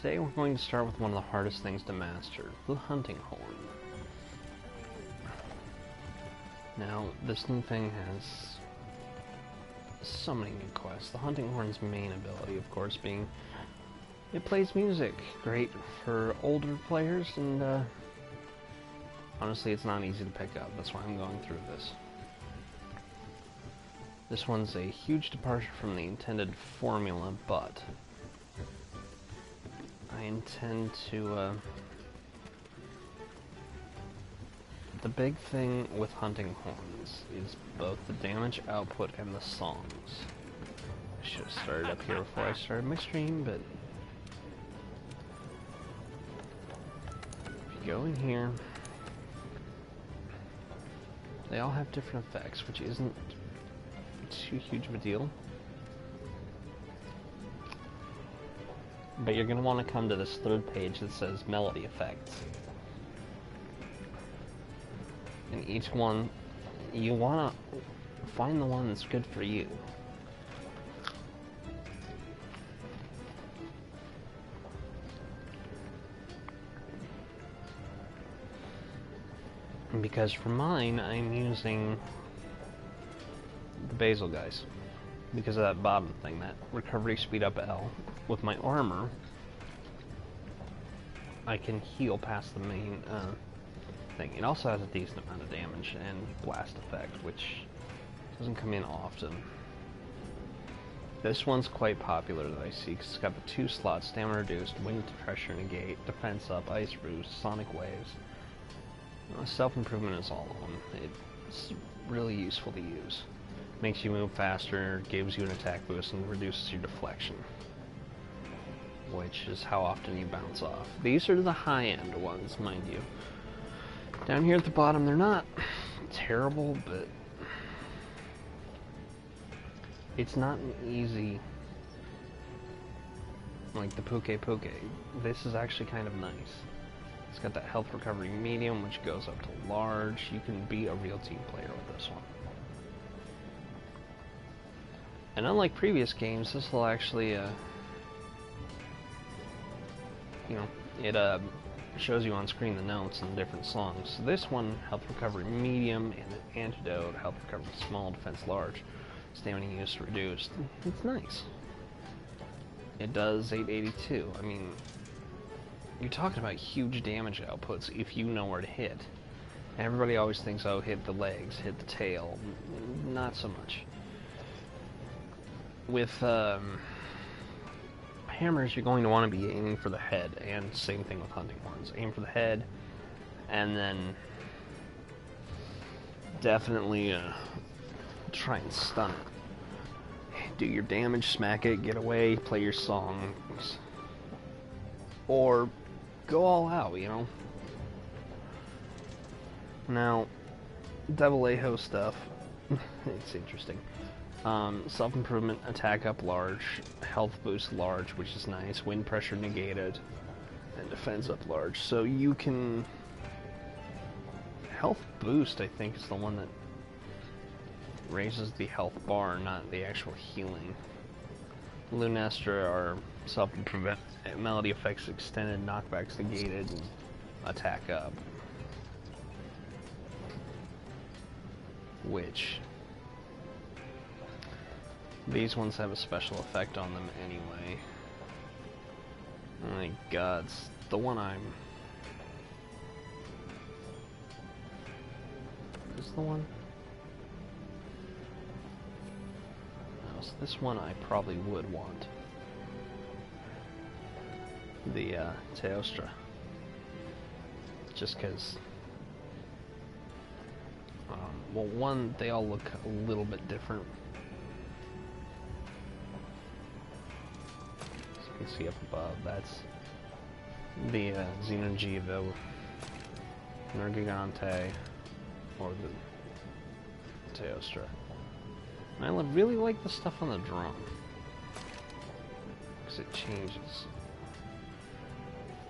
Today we're going to start with one of the hardest things to master, the hunting horn. Now, this new thing has so many new quests. The hunting horn's main ability, of course, being it plays music. Great for older players, and honestly, it's not easy to pick up. That's why I'm going through this. This one's a huge departure from the intended formula, but I intend to, the big thing with hunting horns is both the damage output and the songs. I should have started up here before I started my stream, but if you go in here, they all have different effects, which isn't too huge of a deal. But you're going to want to come to this third page that says melody effects. And each one, you want to find the one that's good for you. And because for mine, I'm using the Basil guys. Because of that bottom thing, that recovery speed up L. With my armor, I can heal past the main thing. It also has a decent amount of damage and blast effect, which doesn't come in often. This one's quite popular that I see, because it's got the 2 slots, stamina reduced, wind pressure negate, defense up, ice boost, sonic waves. Self-improvement is all of them. It's really useful to use. Makes you move faster, gives you an attack boost, and reduces your deflection, which is how often you bounce off. These are the high-end ones, mind you. Down here at the bottom, they're not terrible, but it's not an easy, like the Puke Puke. This is actually kind of nice. It's got that health recovery medium, which goes up to large. You can be a real team player with this one. And unlike previous games, this will actually, you know, it shows you on screen the notes and the different songs. So this one, health recovery medium, and an antidote, health recovery small, defense large, stamina use reduced. It's nice. It does 882. I mean, you're talking about huge damage outputs if you know where to hit. Everybody always thinks, oh, hit the legs, hit the tail. Not so much. With hammers, you're going to want to be aiming for the head, and same thing with hunting horns. Aim for the head, and then definitely try and stun it. Do your damage, smack it, get away, play your songs, or go all out, you know. Now, Devil Aho stuff, it's interesting. Self-improvement, attack up large, health boost large, which is nice, wind pressure negated, and defense up large. So you can... Health boost, I think, is the one that raises the health bar, not the actual healing. Lunestra are self-improvement, melody effects extended, knockbacks negated, and attack up. Which... these ones have a special effect on them anyway. Oh my god, it's the one I'm... Is the one? No, so this one I probably would want. The Teostra. Just because... well, one, they all look a little bit different. You can see up above, that's the Xeno'jiiva, Nergigante, or the Teostra. And I really like the stuff on the drum, because it changes.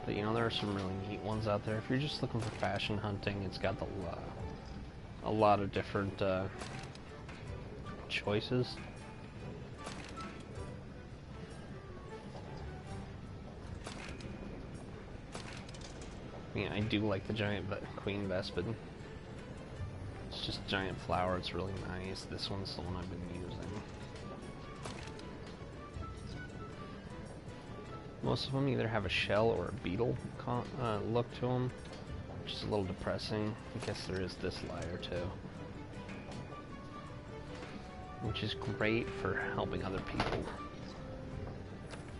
But you know, there are some really neat ones out there. If you're just looking for fashion hunting, it's got a lot of different choices. I mean, I do like the giant Queen Vespid. It's just giant flower, it's really nice. This one's the one I've been using. Most of them either have a shell or a beetle look to them, which is a little depressing. I guess there is this lyre too, which is great for helping other people.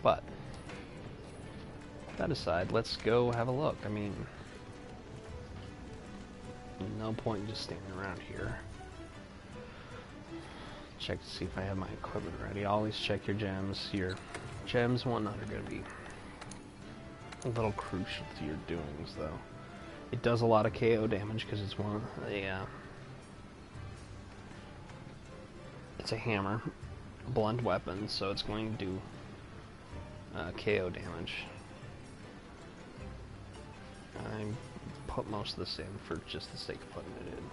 But that aside, let's go have a look. I mean, no point in just standing around here. Check to see if I have my equipment ready. Always check your gems. Your gems and whatnot are going to be a little crucial to your doings, though. It does a lot of KO damage because it's one of the, it's a hammer, a blunt weapon, so it's going to do KO damage. I put most of this in for just the sake of putting it in.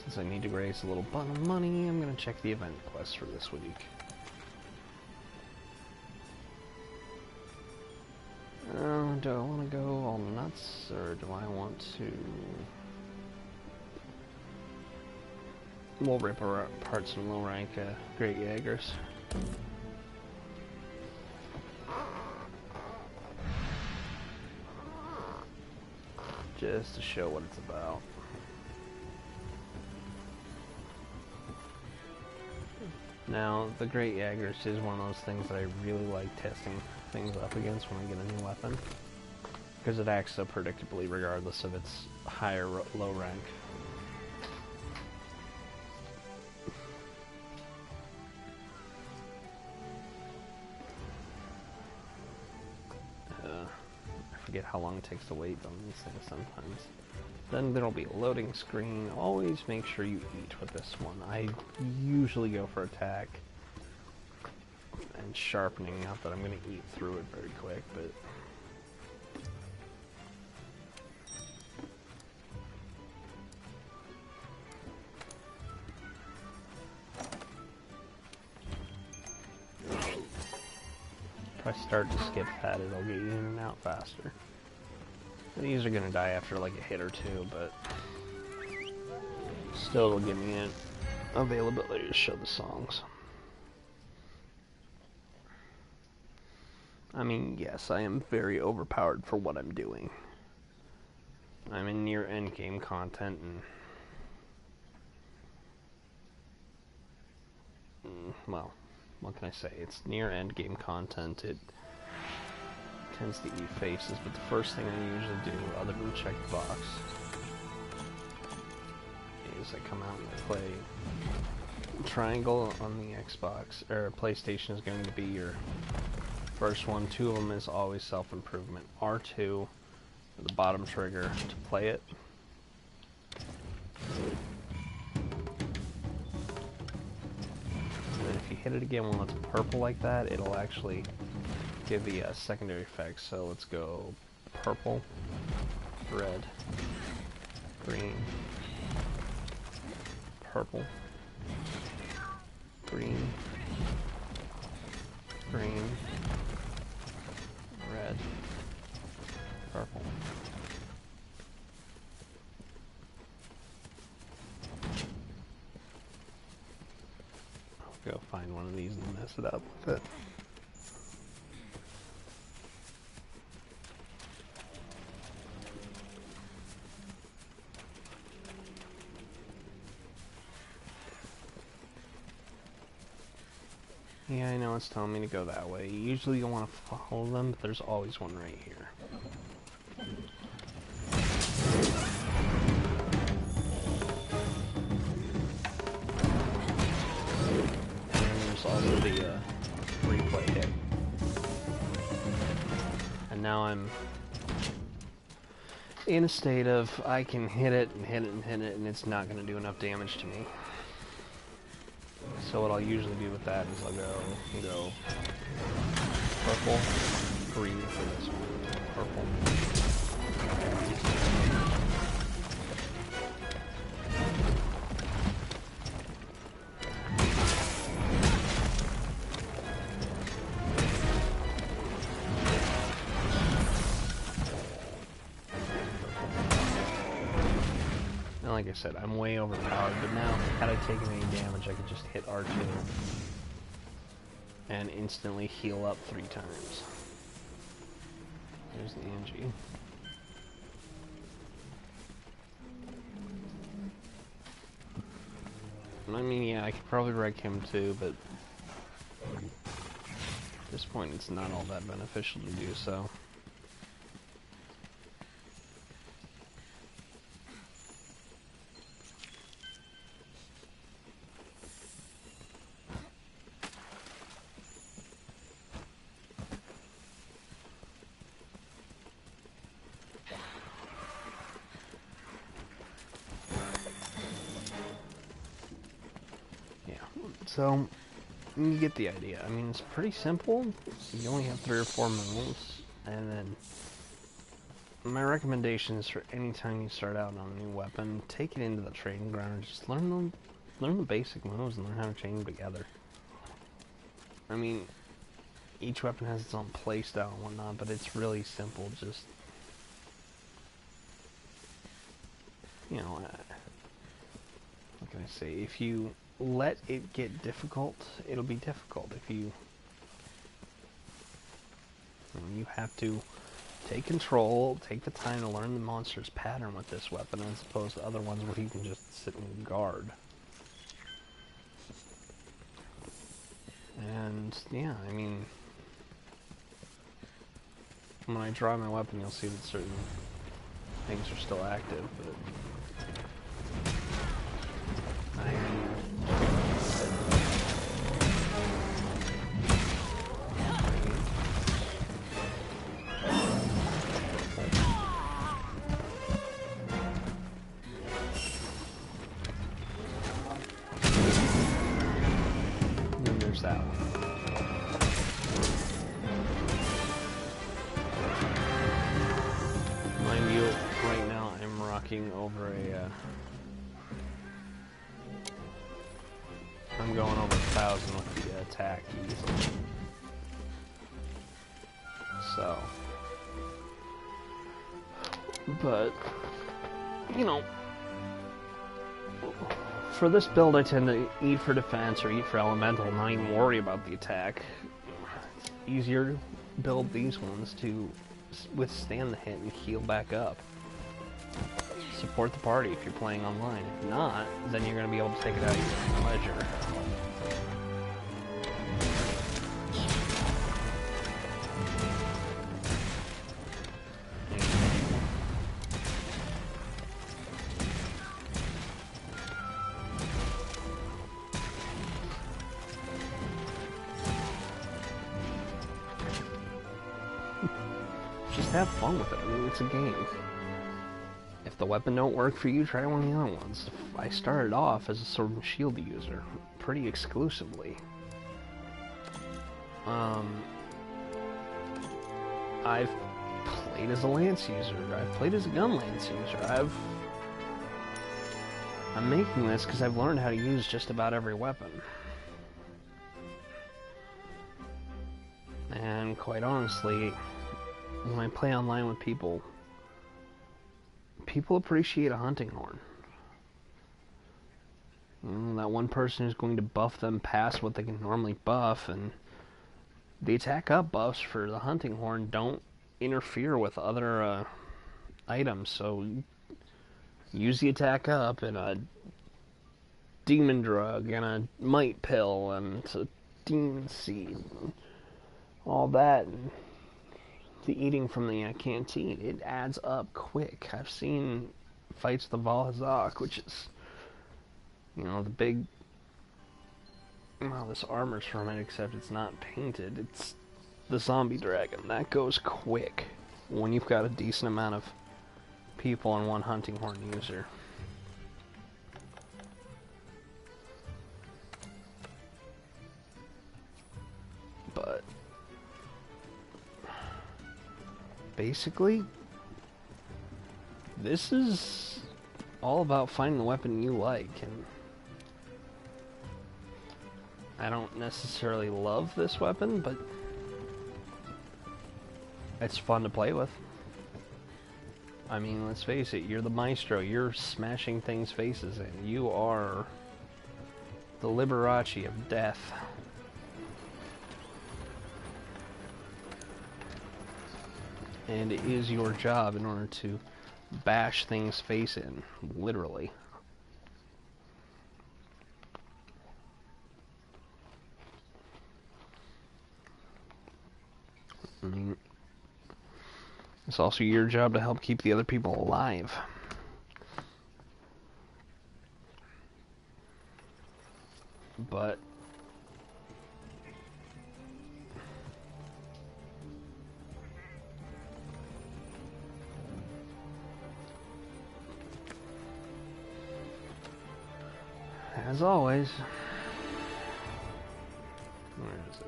Since I need to raise a little bun of money, I'm going to check the event quest for this week. Do I want to go all nuts, or do I want to... We'll rip apart some low rank Great Jaegers. Just to show what it's about. Now, the Great Jaegers is one of those things that I really like testing things up against when I get a new weapon, because it acts so predictably regardless of its high or low rank. I forget how long it takes to wait on these things sometimes. Then there'll be a loading screen. Always make sure you eat with this one. I usually go for attack and sharpening, not that I'm going to eat through it very quick, but... If I start to skip that, it'll get you in and out faster. These are going to die after like a hit or two, but still it'll give me an availability to show the songs. I mean, yes, I am very overpowered for what I'm doing. I'm in near endgame content, and well, what can I say? It's near endgame content. It tends to eat faces, but the first thing I usually do, other than check the box, is I come out and I play Triangle on the Xbox, or PlayStation is going to be your first one. Two of them is always self-improvement. R2, the bottom trigger to play it. And then if you hit it again while it's purple like that, it'll actually give the secondary effects. So let's go purple, red, green, purple, green, green, red, purple. I'll go find one of these and mess it up with it. Yeah, I know it's telling me to go that way. Usually you want to follow them, but there's always one right here. And there's also the replay hit. And now I'm in a state of I can hit it and hit it and hit it, and it's not going to do enough damage to me. So what I'll usually do with that is I'll go purple, green for this one, purple. like I said, I'm way overpowered, but now, had I taken any damage, I could just hit R2 and instantly heal up 3 times. There's the Angie. I mean, yeah, I could probably wreck him too, but at this point it's not all that beneficial to do so. So, you get the idea. I mean, it's pretty simple. You only have 3 or 4 moves, and then my recommendations for any time you start out on a new weapon, take it into the training ground and just learn the basic moves and learn how to chain them together. I mean, each weapon has its own playstyle and whatnot, but it's really simple. Just, you know, what can I say? If you let it get difficult, it'll be difficult. If you have to take control, take the time to learn the monster's pattern with this weapon, as opposed to other ones where you can just sit and guard. And yeah, I mean, when I draw my weapon, you'll see that certain things are still active, but that one. Mind you, right now I'm rocking over a, I'm going over 1,000 with the attack easily. So, but, you know, for this build, I tend to eat for defense or eat for elemental and not even worry about the attack. It's easier to build these ones to withstand the hit and heal back up. Support the party if you're playing online. If not, then you're going to be able to take it out at your pleasure. Just have fun with it. I mean, it's a game. If the weapon don't work for you, try one of the other ones. I started off as a sword and shield user, pretty exclusively. I've played as a lance user. I've played as a gun lance user. I'm making this because I've learned how to use just about every weapon. And quite honestly, when I play online with people, people appreciate a hunting horn. You know, that one person who's going to buff them past what they can normally buff, and the attack up buffs for the hunting horn don't interfere with other items, so use the attack up and a demon drug and a might pill and a demon seed and all that, and the eating from the canteen, it adds up quick. I've seen fights the Valhazak, which is, you know, the big, well, this armor's from it, except it's not painted. It's the zombie dragon. That goes quick when you've got a decent amount of people and one hunting horn user. But basically, this is all about finding the weapon you like, and I don't necessarily love this weapon, but it's fun to play with. I mean, let's face it, you're the maestro. You're smashing things' faces in. You are the Liberace of death. And it is your job in order to bash things' face in, literally. I mean, it's also your job to help keep the other people alive. But as always, where is it?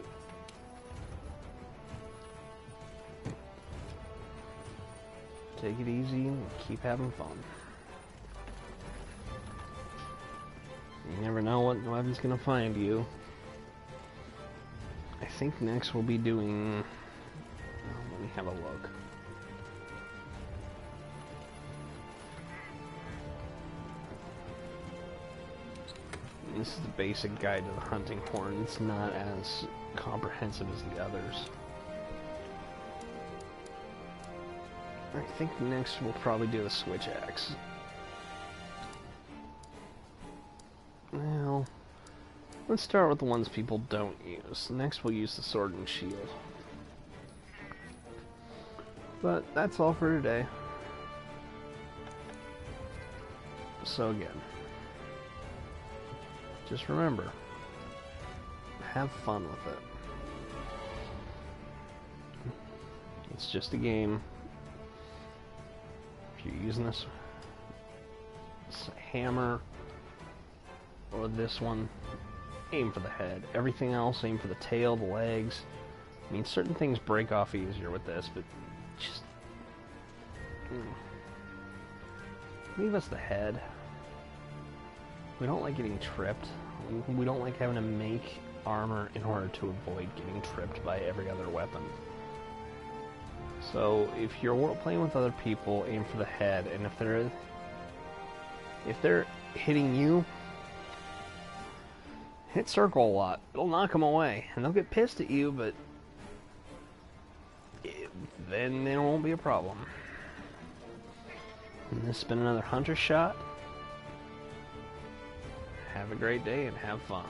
Take it easy and keep having fun. You never know what weapon's gonna find you. I think next we'll be doing... let me have a look. This is the basic guide to the hunting horn. It's not as comprehensive as the others. I think next we'll probably do the switch axe. Well, let's start with the ones people don't use. Next we'll use the sword and shield. But that's all for today. So again, just remember, have fun with it. It's just a game. If you're using this hammer or this one, aim for the head. Everything else, aim for the tail, the legs. I mean, certain things break off easier with this, but just leave us the head. We don't like getting tripped. We don't like having to make armor in order to avoid getting tripped by every other weapon. So if you're playing with other people, aim for the head, and if they're hitting you, hit circle a lot. It'll knock them away, and they'll get pissed at you, but then there won't be a problem. And this has been another Hunter Shot. Have a great day and have fun.